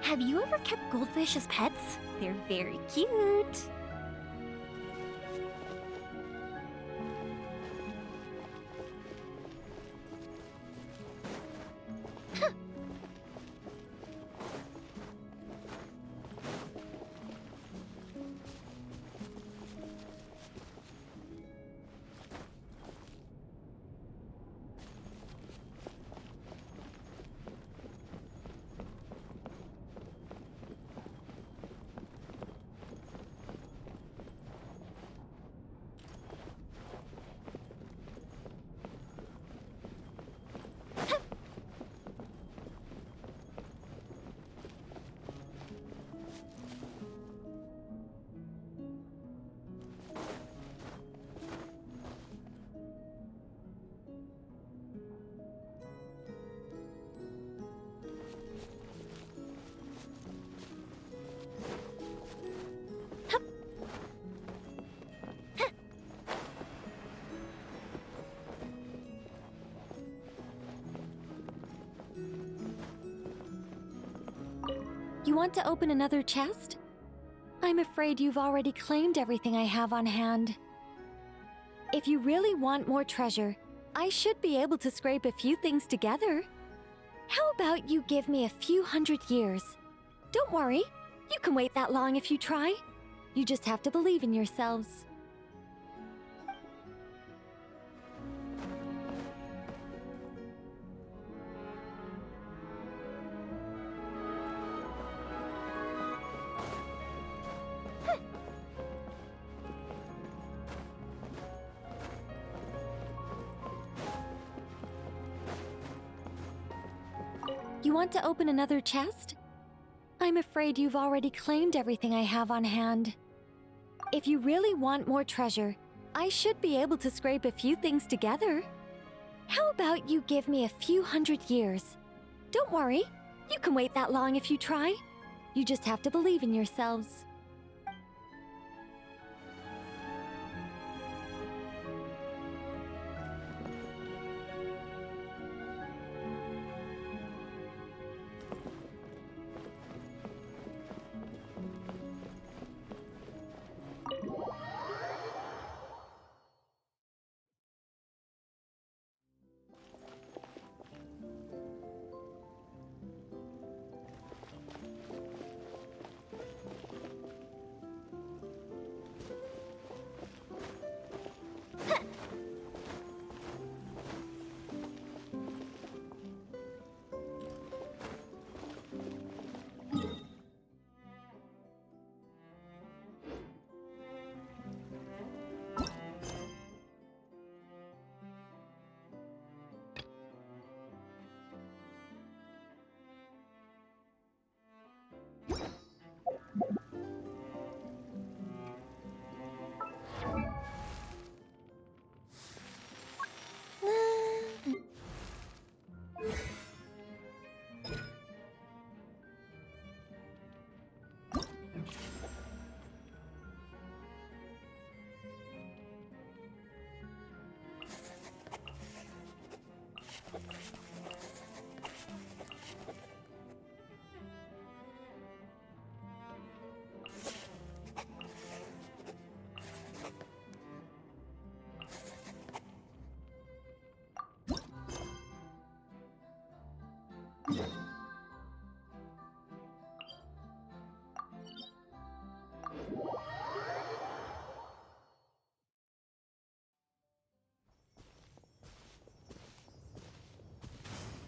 Have you ever kept goldfish as pets? They're very cute. You want to open another chest? I'm afraid you've already claimed everything I have on hand. If you really want more treasure, I should be able to scrape a few things together. How about you give me a few 100 years? Don't worry, you can wait that long if you try. You just have to believe in yourselves. You want to open another chest? I'm afraid you've already claimed everything I have on hand. If you really want more treasure, I should be able to scrape a few things together. How about you give me a few 100 years? Don't worry, you can wait that long if you try. You just have to believe in yourselves.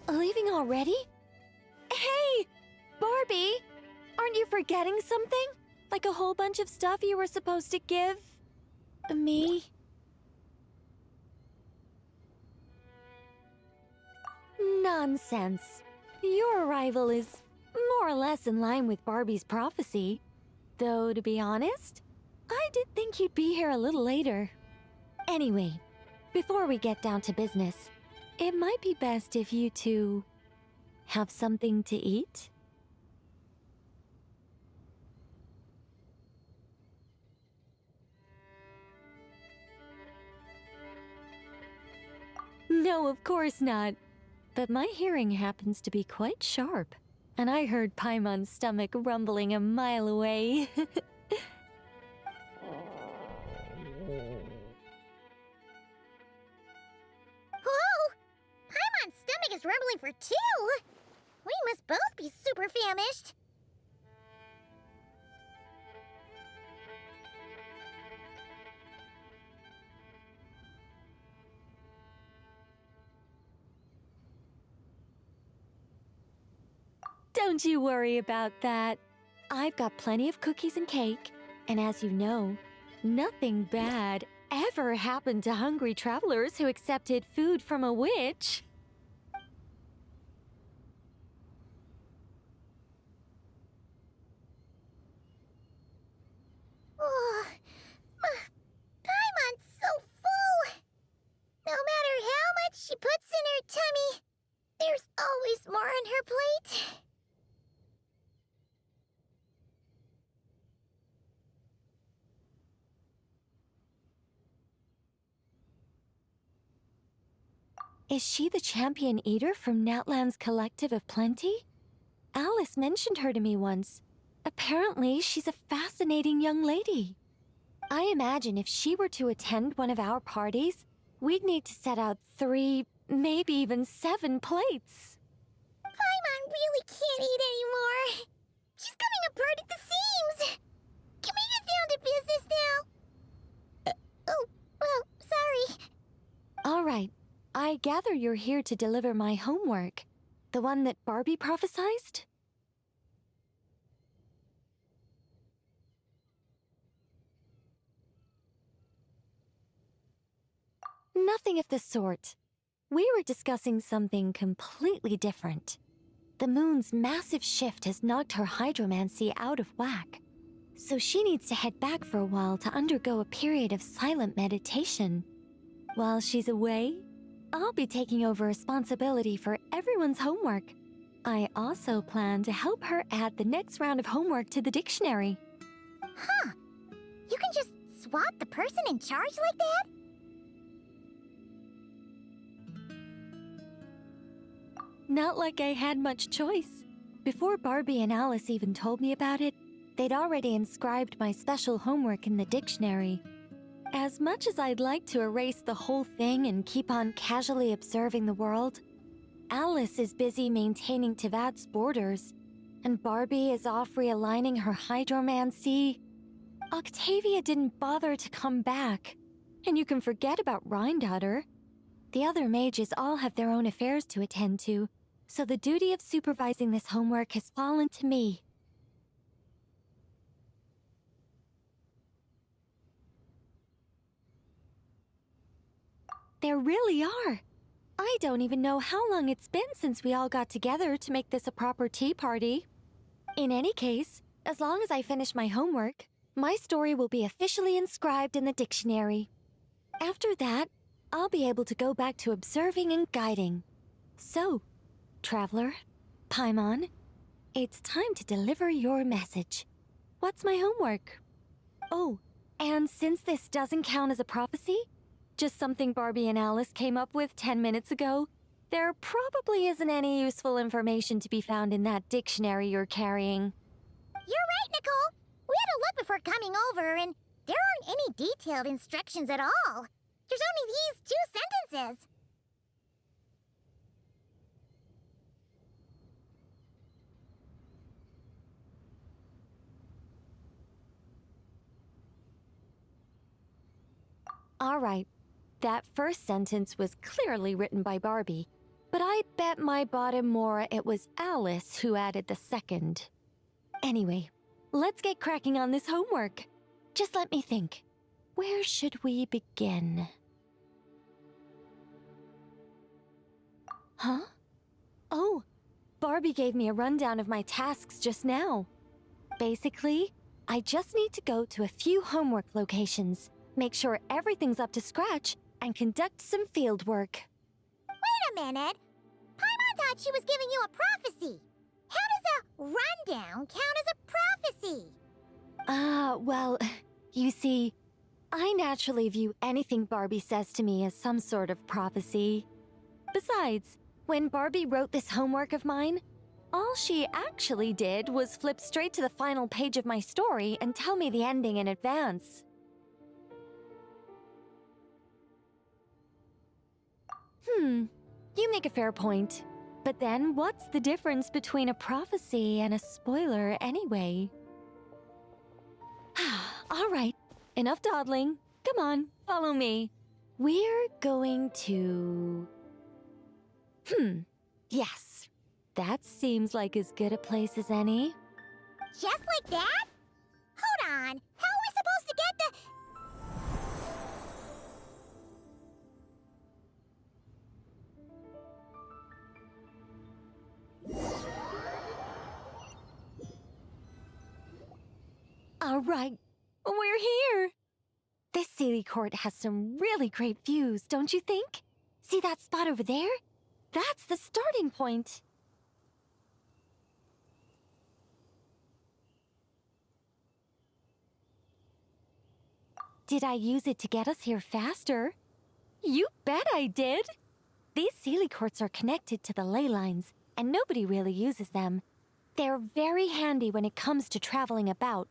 Leaving already? Hey! Barbie! Aren't you forgetting something? Like a whole bunch of stuff you were supposed to give me? Nonsense. Your arrival is more or less in line with Barbie's prophecy. Though, to be honest, I did think you'd be here a little later. Anyway, before we get down to business, it might be best if you two have something to eat. No, of course not. But my hearing happens to be quite sharp. and I heard Paimon's stomach rumbling a mile away. Whoa! Paimon's stomach is rumbling for two! We must both be super famished. Don't you worry about that. I've got plenty of cookies and cake, and as you know, nothing bad ever happened to hungry travelers who accepted food from a witch. Oh, Paimon's so full! No matter how much she puts in her tummy, there's always more on her plate. Is she the champion eater from Natlan's Collective of Plenty? Alice mentioned her to me once. Apparently, she's a fascinating young lady. I imagine if she were to attend one of our parties, we'd need to set out 3, maybe even 7 plates. Paimon really can't eat anymore. She's coming apart at the seams. Can we get down to business now? Oh, well, sorry. All right. I gather you're here to deliver my homework. The one that Barbie prophesized? Nothing of the sort. We were discussing something completely different. The moon's massive shift has knocked her hydromancy out of whack, so she needs to head back for a while to undergo a period of silent meditation. While she's away, I'll be taking over responsibility for everyone's homework. I also plan to help her add the next round of homework to the dictionary. Huh. You can just swap the person in charge like that? Not like I had much choice. Before Barbie and Alice even told me about it, they'd already inscribed my special homework in the dictionary. As much as I'd like to erase the whole thing and keep on casually observing the world, Alice is busy maintaining Tevad's borders, and Barbie is off realigning her hydromancy. Octavia didn't bother to come back, and you can forget about Rhindaughter. The other mages all have their own affairs to attend to, so the duty of supervising this homework has fallen to me. There really are. I don't even know how long it's been since we all got together to make this a proper tea party. In any case, as long as I finish my homework, my story will be officially inscribed in the dictionary. After that, I'll be able to go back to observing and guiding. So, Traveler, Paimon, it's time to deliver your message. What's my homework? Oh, and since this doesn't count as a prophecy, just something Barbie and Alice came up with 10 minutes ago, there probably isn't any useful information to be found in that dictionary you're carrying. You're right, Nicole. We had a look before coming over, and there aren't any detailed instructions at all. There's only these 2 sentences. All right, that first sentence was clearly written by Barbie, but I bet my bottom more it was Alice who added the second. Anyway, let's get cracking on this homework. Just let me think. Where should we begin? Huh? Oh, Barbie gave me a rundown of my tasks just now. Basically, I just need to go to a few homework locations, make sure everything's up to scratch, and conduct some field work. Wait a minute. Paimon thought she was giving you a prophecy. How does a rundown count as a prophecy? Well, you see, I naturally view anything Barbie says to me as some sort of prophecy. Besides, when Barbie wrote this homework of mine, All she actually did was flip straight to the final page of my story and tell me the ending in advance. You make a fair point. But then, what's the difference between a prophecy and a spoiler anyway? All right, enough dawdling. Come on, follow me. We're going to... Yes. That seems like as good a place as any. Just like that? Hold on. How are we supposed to get the... All right, we're here. This Sealy Court has some really great views, don't you think? See that spot over there? That's the starting point. Did I use it to get us here faster? You bet I did! These Sealy Courts are connected to the ley lines, and nobody really uses them. They're very handy when it comes to traveling about.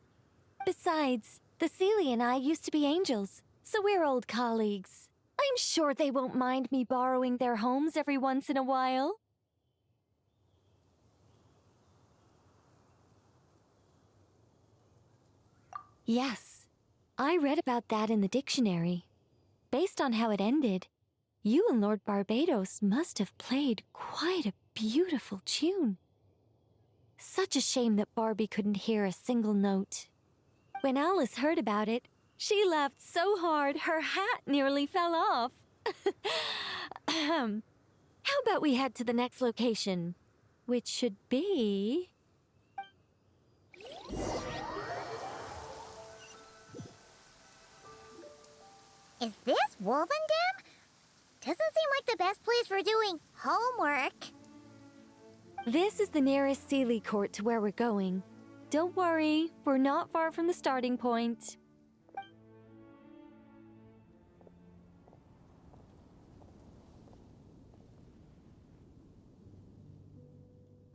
Besides, the Sealy and I used to be angels, so we're old colleagues. I'm sure they won't mind me borrowing their homes every once in a while. Yes, I read about that in the dictionary. Based on how it ended, you and Lord Barbados must have played quite a beautiful tune. Such a shame that Barbie couldn't hear a single note. When Alice heard about it, she laughed so hard her hat nearly fell off. How about we head to the next location, which should be... Is this Wolvendam? Doesn't seem like the best place for doing homework. This is the nearest Sealy Court to where we're going. Don't worry, we're not far from the starting point.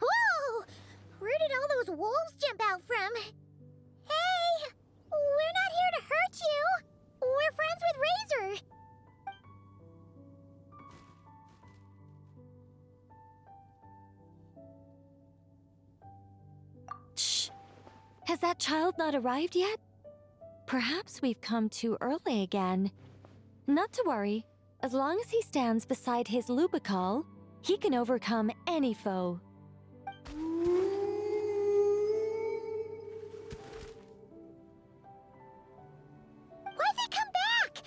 Whoa! Where did all those wolves jump out from? Hey! We're not here to hurt you! We're friends with Razor! Shh! Has that child not arrived yet? Perhaps we've come too early again. Not to worry. As long as he stands beside his Lubical, he can overcome any foe. Why'd they come back?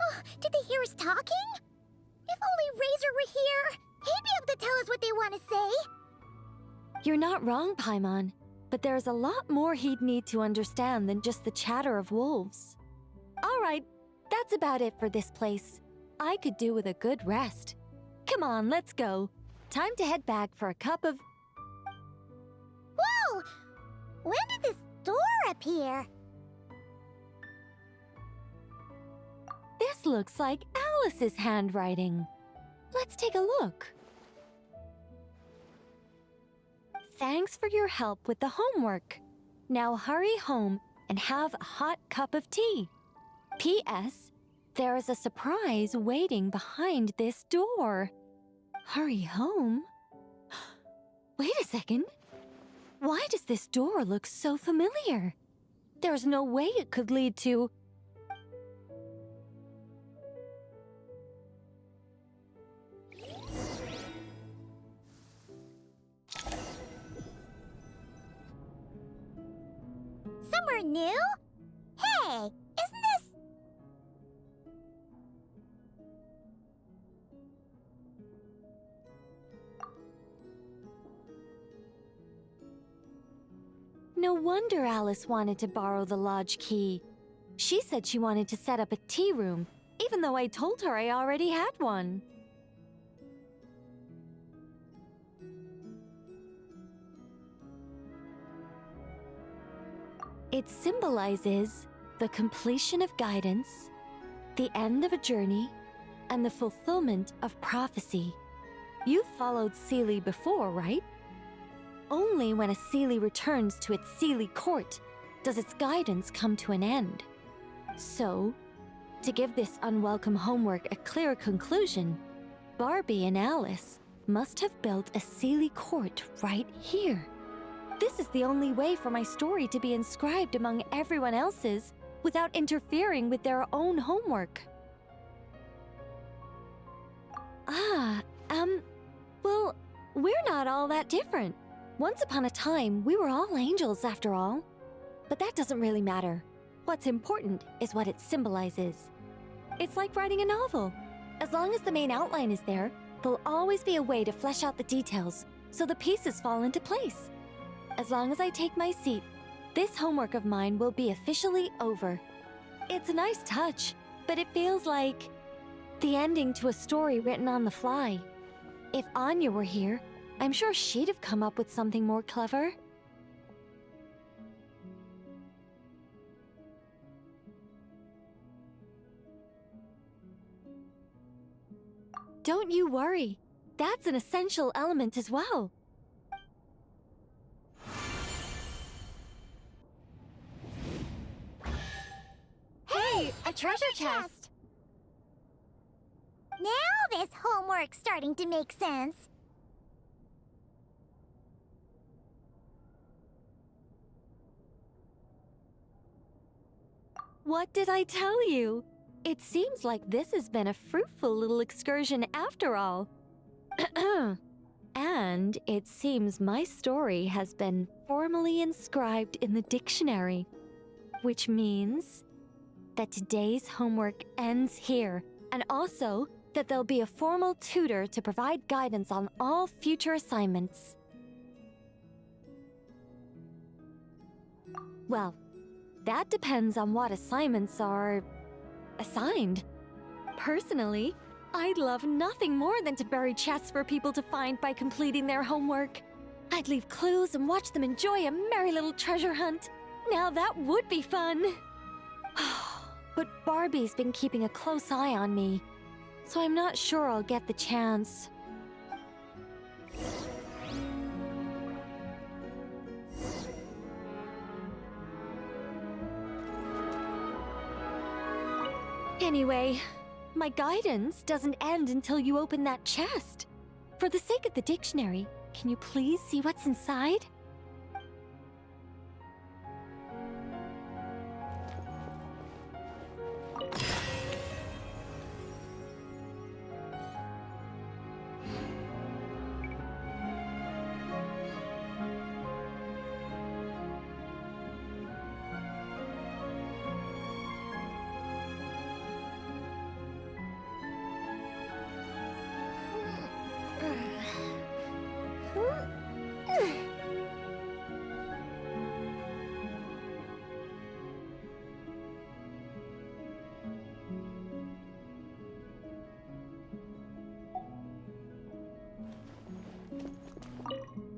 Oh, did they hear us talking? If only Razor were here, he'd be able to tell us what they want to say. You're not wrong, Paimon, but there's a lot more he'd need to understand than just the chatter of wolves. All right, that's about it for this place. I could do with a good rest. Come on, let's go. Time to head back for a cup of... Whoa! When did this door appear? This looks like Alice's handwriting. Let's take a look. Thanks for your help with the homework. Now hurry home and have a hot cup of tea. P.S. There is a surprise waiting behind this door. Hurry home? Wait a second. Why does this door look so familiar? There's no way it could lead to... Somewhere new? Hey, isn't this... No wonder Alice wanted to borrow the lodge key. She said she wanted to set up a tea room, even though I told her I already had one. It symbolizes the completion of guidance, the end of a journey, and the fulfillment of prophecy. You've followed Sealy before, right? Only when a Seelie returns to its Seelie court does its guidance come to an end. So, to give this unwelcome homework a clear conclusion, Barbie and Alice must have built a Seelie court right here. This is the only way for my story to be inscribed among everyone else's without interfering with their own homework. Well, we're not all that different. Once upon a time, we were all angels after all. But that doesn't really matter. What's important is what it symbolizes. It's like writing a novel. As long as the main outline is there, there'll always be a way to flesh out the details so the pieces fall into place. As long as I take my seat, this homework of mine will be officially over. It's a nice touch, but it feels like the ending to a story written on the fly. If Anya were here, I'm sure she'd have come up with something more clever. Don't you worry. That's an essential element as well. Hey, a treasure chest! Now this homework's starting to make sense. What did I tell you? It seems like this has been a fruitful little excursion after all. And it seems my story has been formally inscribed in the dictionary, which means that today's homework ends here, and also that there'll be a formal tutor to provide guidance on all future assignments. Well, that depends on what assignments are assigned. Personally, I'd love nothing more than to bury chests for people to find by completing their homework. I'd leave clues and watch them enjoy a merry little treasure hunt. Now that would be fun. But Barbie's been keeping a close eye on me, so I'm not sure I'll get the chance. Anyway, my guidance doesn't end until you open that chest. For the sake of the dictionary, can you please see what's inside?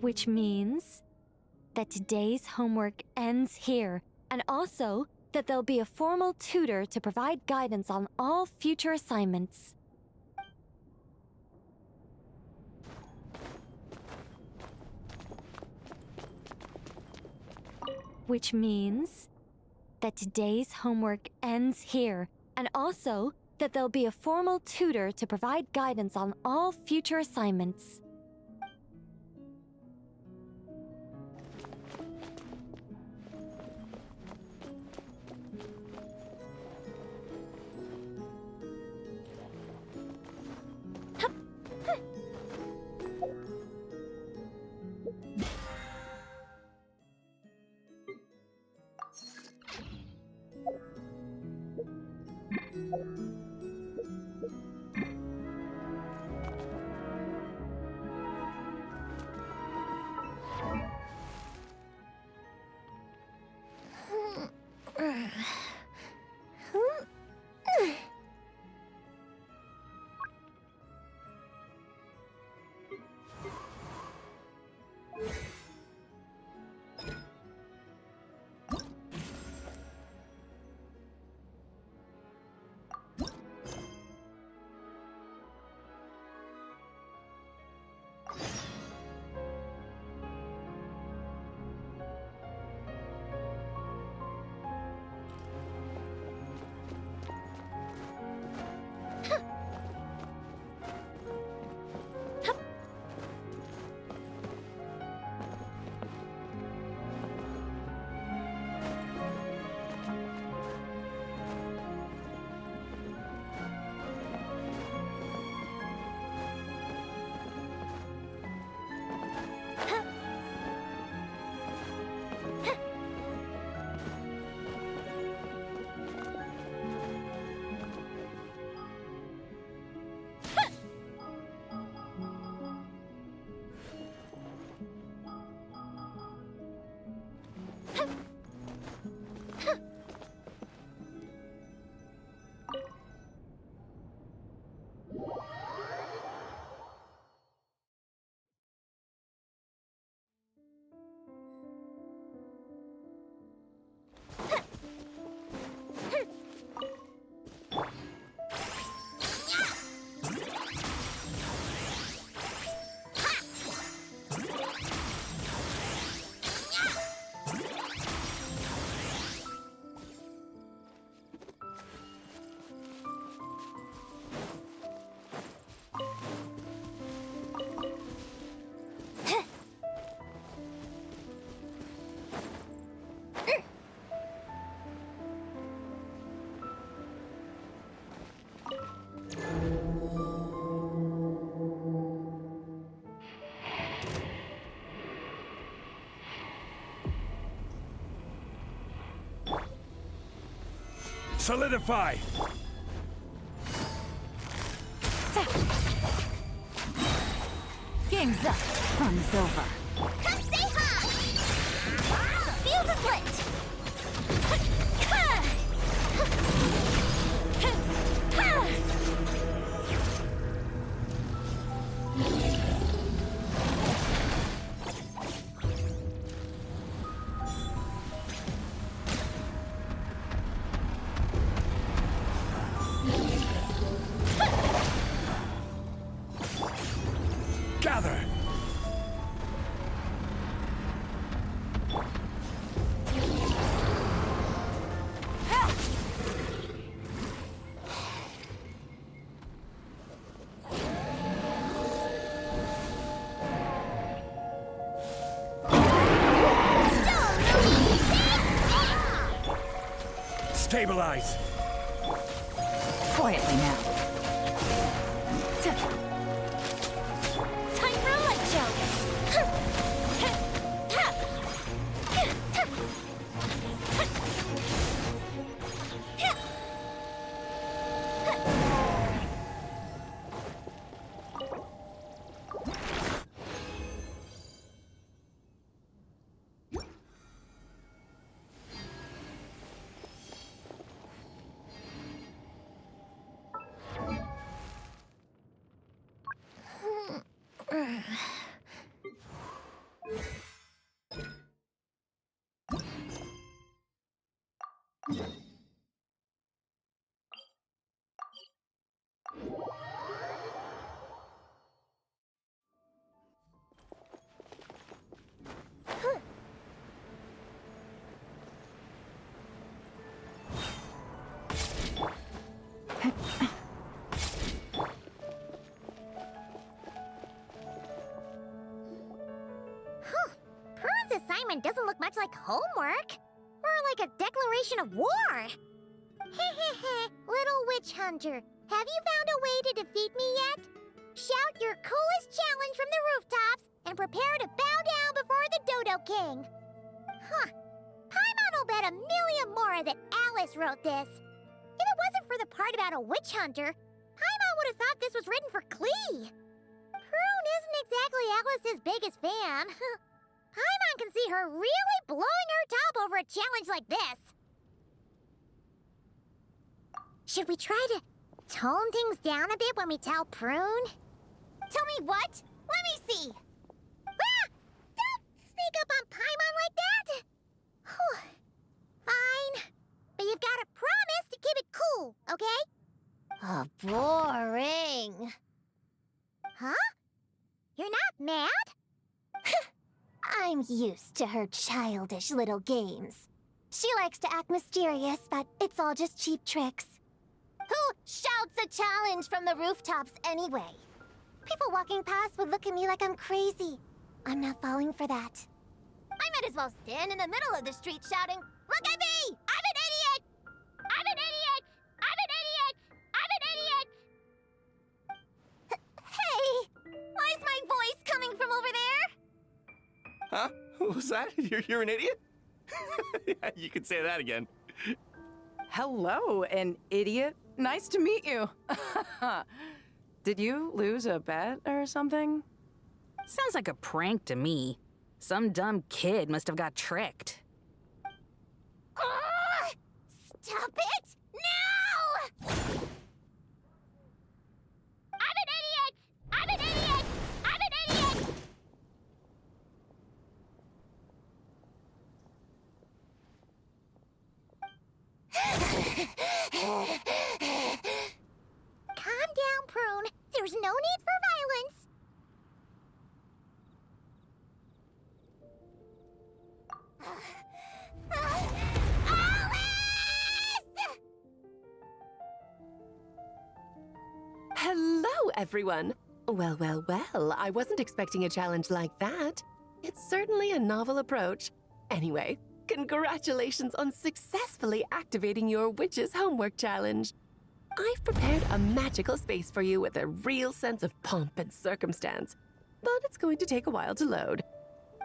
Which means that today's homework ends here, and also that there'll be a formal tutor to provide guidance on all future assignments. Which means that today's homework ends here, and also that there'll be a formal tutor to provide guidance on all future assignments. Solidify! Game's up. Fun's over. Come say hi! Fuse is lit! Gather! Stabilize! Quietly now. Time for a light show! Prune's assignment doesn't look much like homework. More like a declaration of war. Hehehe, little witch hunter. Have you found a way to defeat me yet? Shout your coolest challenge from the rooftops and prepare to bow down before the Dodo King. Huh. Paimon will bet $1 million more that Alice wrote this. If it wasn't for the part about a witch hunter, Paimon would have thought this was written for Klee. Prune isn't exactly Alice's biggest fan. Paimon can see her really blowing her top over a challenge like this. Should we try to tone things down a bit when we tell Prune? Tell me what? Let me see. Ah! Don't sneak up on Paimon like that. Whew. Fine. But you've got to promise to keep it cool, okay? Oh, boring. Huh? You're not mad? I'm used to her childish little games. She likes to act mysterious, but it's all just cheap tricks. Who shouts a challenge from the rooftops anyway? People walking past would look at me like I'm crazy. I'm not falling for that. I might as well stand in the middle of the street shouting, "Look at me! I'm an idiot! I'm an idiot! I'm an idiot! I'm an idiot!" Hey! Why's my voice coming from over there? Huh? What was that? You're an idiot? Yeah, you could say that again. Hello, an idiot. Nice to meet you. Did you lose a bet or something? Sounds like a prank to me. Some dumb kid must have got tricked. Stop it! Now! I'm an idiot! I'm an idiot! I'm an idiot! Calm down, Prune. There's no need for violence. Hello, everyone. Well, well, well, I wasn't expecting a challenge like that. It's certainly a novel approach. Anyway, congratulations on successfully activating your Witch's Homework Challenge. I've prepared a magical space for you with a real sense of pomp and circumstance, but it's going to take a while to load.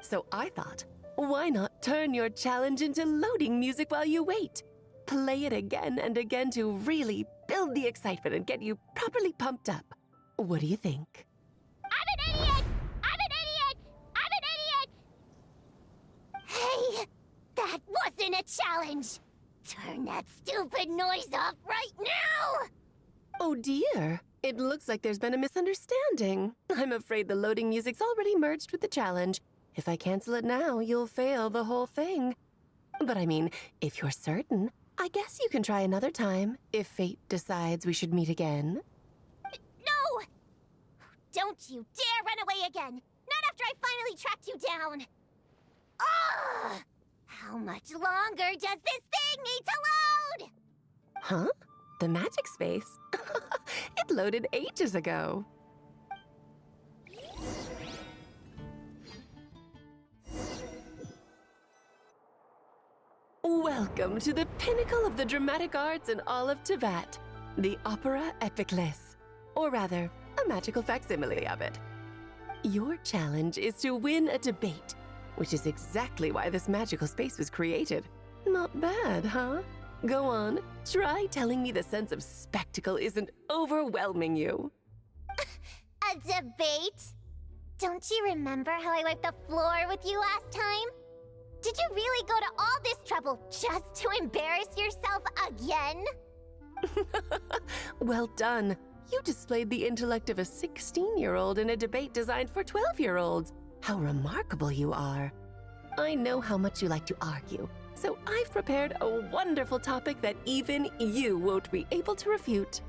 So I thought, why not turn your challenge into loading music while you wait? play it again and again to really build the excitement and get you properly pumped up. What do you think? I'm an idiot! I'm an idiot! I'm an idiot! Hey, that wasn't a challenge! Turn that stupid noise off right now! Oh dear, it looks like there's been a misunderstanding. I'm afraid the loading music's already merged with the challenge. If I cancel it now, you'll fail the whole thing. But I mean, if you're certain, I guess you can try another time, if fate decides we should meet again. No! Don't you dare run away again! Not after I finally tracked you down! Ugh! How much longer does this thing need to load? Huh? The magic space? It loaded ages ago. Welcome to the pinnacle of the dramatic arts in all of Tibet, the Opera Epiclisse, or rather, a magical facsimile of it. Your challenge is to win a debate, which is exactly why this magical space was created. Not bad, huh? Go on, try telling me the sense of spectacle isn't overwhelming you. A debate? Don't you remember how I wiped the floor with you last time? Did you really go to all this trouble just to embarrass yourself again? Well done. You displayed the intellect of a 16-year-old in a debate designed for 12-year-olds. How remarkable you are. I know how much you like to argue, so I've prepared a wonderful topic that even you won't be able to refute.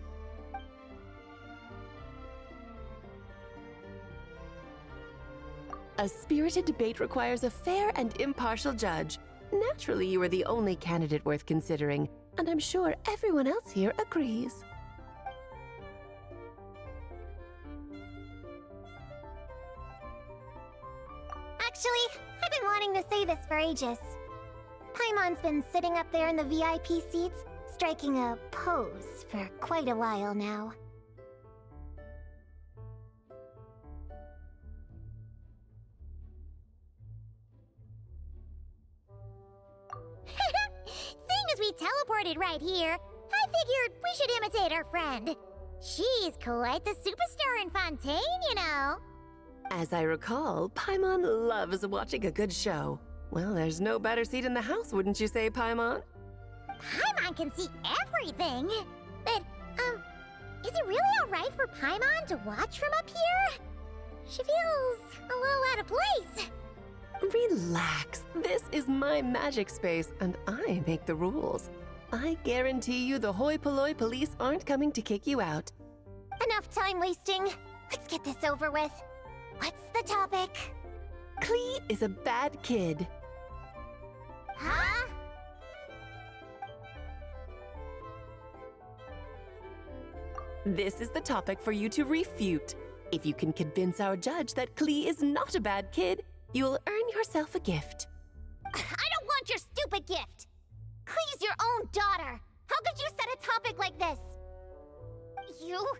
A spirited debate requires a fair and impartial judge. Naturally, you are the only candidate worth considering, and I'm sure everyone else here agrees. Actually, I've been wanting to say this for ages. Paimon's been sitting up there in the VIP seats, striking a pose for quite a while now. Seeing as we teleported right here, I figured we should imitate our friend. She's quite the superstar in Fontaine, you know. As I recall, Paimon loves watching a good show. Well, there's no better seat in the house, wouldn't you say, Paimon? Paimon can see everything. But, is it really alright for Paimon to watch from up here? She feels a little out of place. Relax. This is my magic space, and I make the rules. I guarantee you the hoi polloi police aren't coming to kick you out. Enough time wasting. Let's get this over with. What's the topic? Klee is a bad kid. Huh? This is the topic for you to refute. If you can convince our judge that Klee is not a bad kid, you'll earn yourself a gift. I don't want your stupid gift. Klee's your own daughter. How could you set a topic like this? You're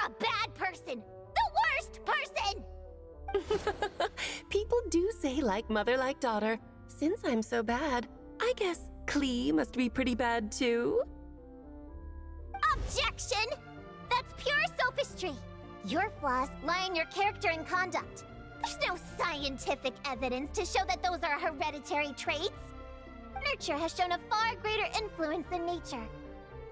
a bad person. The worst person! People do say like mother, like daughter. Since I'm so bad, I guess Klee must be pretty bad too. Objection! That's pure sophistry. Your flaws lie in your character and conduct. There's no scientific evidence to show that those are hereditary traits. Nurture has shown a far greater influence than nature.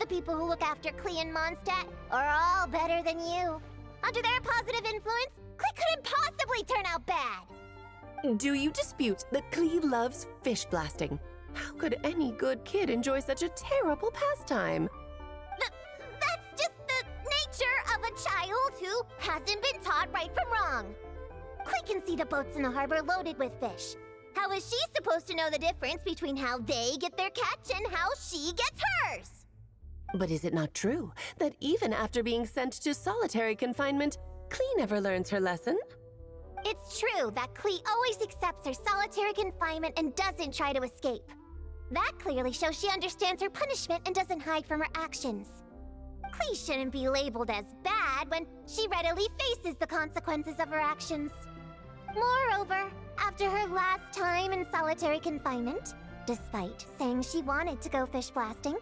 The people who look after Klee and Mondstadt are all better than you. Under their positive influence, Klee couldn't possibly turn out bad. Do you dispute that Klee loves fish blasting? How could any good kid enjoy such a terrible pastime? That's just the nature of a child who hasn't been taught right from wrong. Klee can see the boats in the harbor loaded with fish. How is she supposed to know the difference between how they get their catch and how she gets hers? But is it not true that even after being sent to solitary confinement, Klee never learns her lesson? It's true that Klee always accepts her solitary confinement and doesn't try to escape. That clearly shows she understands her punishment and doesn't hide from her actions. Klee shouldn't be labeled as bad when she readily faces the consequences of her actions. Moreover, after her last time in solitary confinement, Despite saying she wanted to go fish blasting,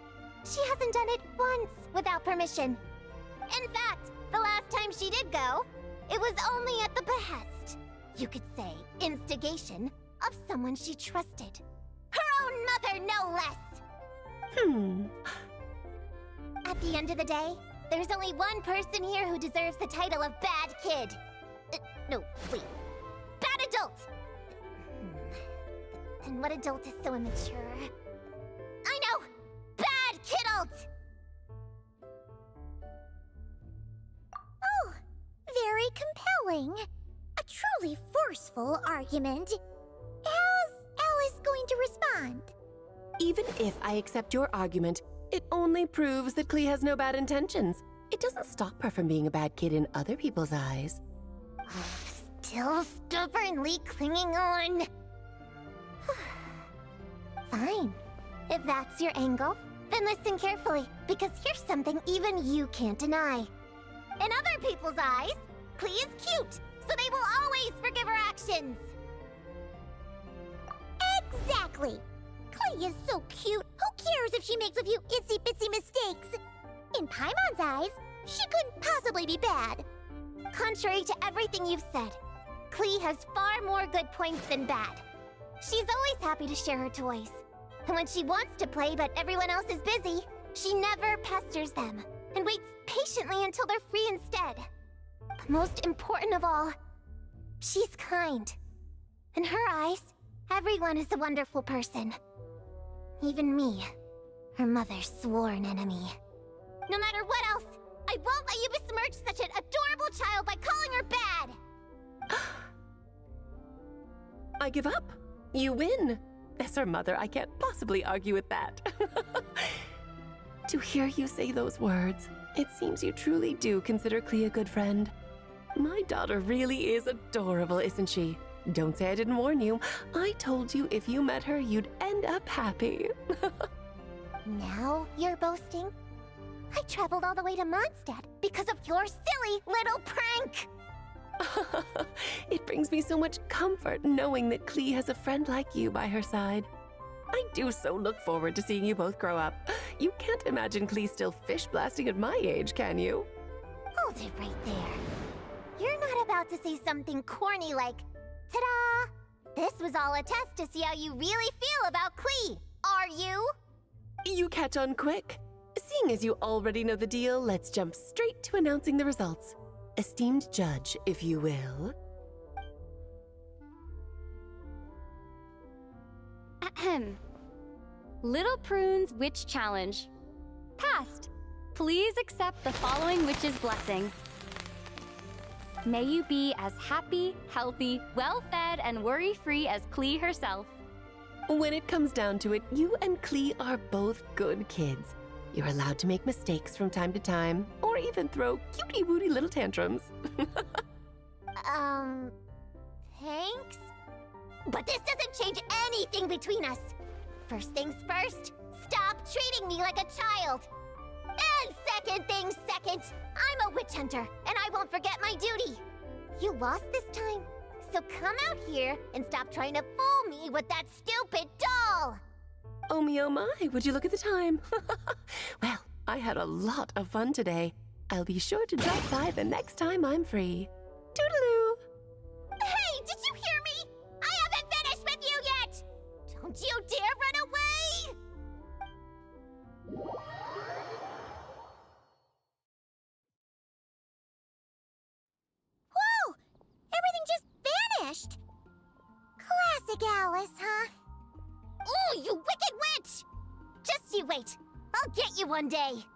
she hasn't done it once without permission. In fact, the last time she did go, it was only at the behest, you could say instigation, of someone she trusted. Her own mother, no less! At the end of the day, there's only one person here who deserves the title of bad kid. No, wait. Bad adult! Then what adult is so immature? I know! Bad kidult! Oh, very compelling. A truly forceful argument. How's Alice going to respond? Even if I accept your argument, it only proves that Klee has no bad intentions. It doesn't stop her from being a bad kid in other people's eyes. Still stubbornly clinging on. Fine. If that's your angle, then listen carefully, because here's something even you can't deny. In other people's eyes, Klee is cute, so they will always forgive her actions. Exactly! Klee is so cute, who cares if she makes a few itsy-bitsy mistakes? In Paimon's eyes, she couldn't possibly be bad. Contrary to everything you've said, Klee has far more good points than bad. She's always happy to share her toys. And when she wants to play but everyone else is busy, she never pesters them and waits patiently until they're free instead. But most important of all, she's kind. In her eyes, everyone is a wonderful person. Even me, her mother's sworn enemy. No matter what else, I won't let you besmirch such an adorable child by calling her bad! I give up. You win. As her mother, I can't possibly argue with that. To hear you say those words, it seems you truly do consider Klee a good friend. My daughter really is adorable, isn't she? Don't say I didn't warn you. I told you if you met her, you'd end up happy. Now you're boasting? I traveled all the way to Mondstadt because of your silly little prank! It brings me so much comfort knowing that Klee has a friend like you by her side. I do so look forward to seeing you both grow up. You can't imagine Klee still fish blasting at my age, can you? Hold it right there. You're not about to say something corny like, ta-da! This was all a test to see how you really feel about Klee, are you? You catch on quick. Seeing as you already know the deal, let's jump straight to announcing the results. Esteemed judge, if you will. Ahem. Little Prune's Witch Challenge. Passed. Please accept the following witch's blessing. May you be as happy, healthy, well-fed, and worry-free as Klee herself. When it comes down to it, you and Klee are both good kids. You're allowed to make mistakes from time to time, or even throw cutie-wooty little tantrums. Thanks? But this doesn't change anything between us. First things first, stop treating me like a child. And second things second, I'm a witch hunter, and I won't forget my duty. You lost this time, so come out here and stop trying to fool me with that stupid doll. Oh my, would you look at the time? Well, I had a lot of fun today. I'll be sure to drop by the next time I'm free. Toodaloo! Hey, did you hear me? I haven't finished with you yet! Don't you dare run away! Whoa! Everything just vanished! Classic Alice, huh? Oh, you wicked witch! Just you wait. I'll get you one day.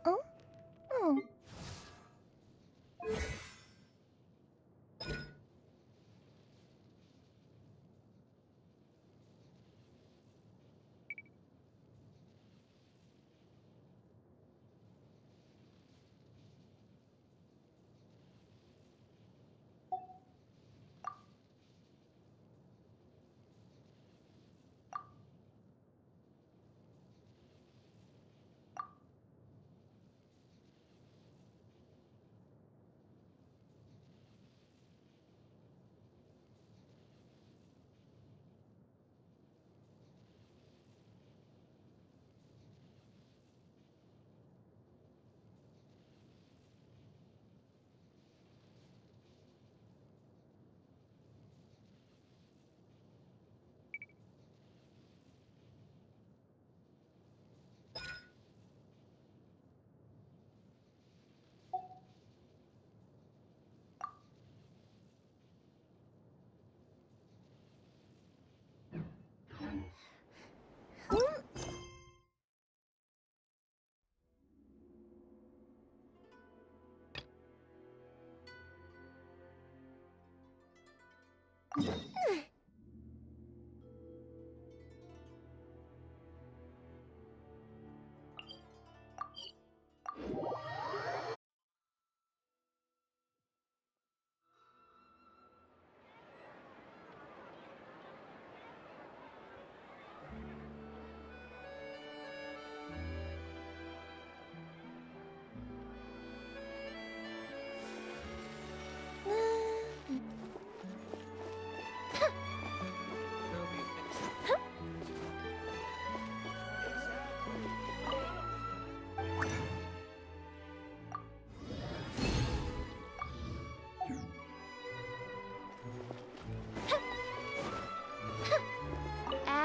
Oh? Oh.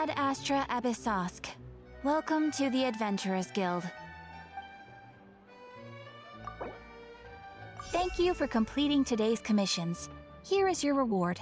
Ad Astra Abyssosk. Welcome to the Adventurers Guild. Thank you for completing today's commissions. Here is your reward.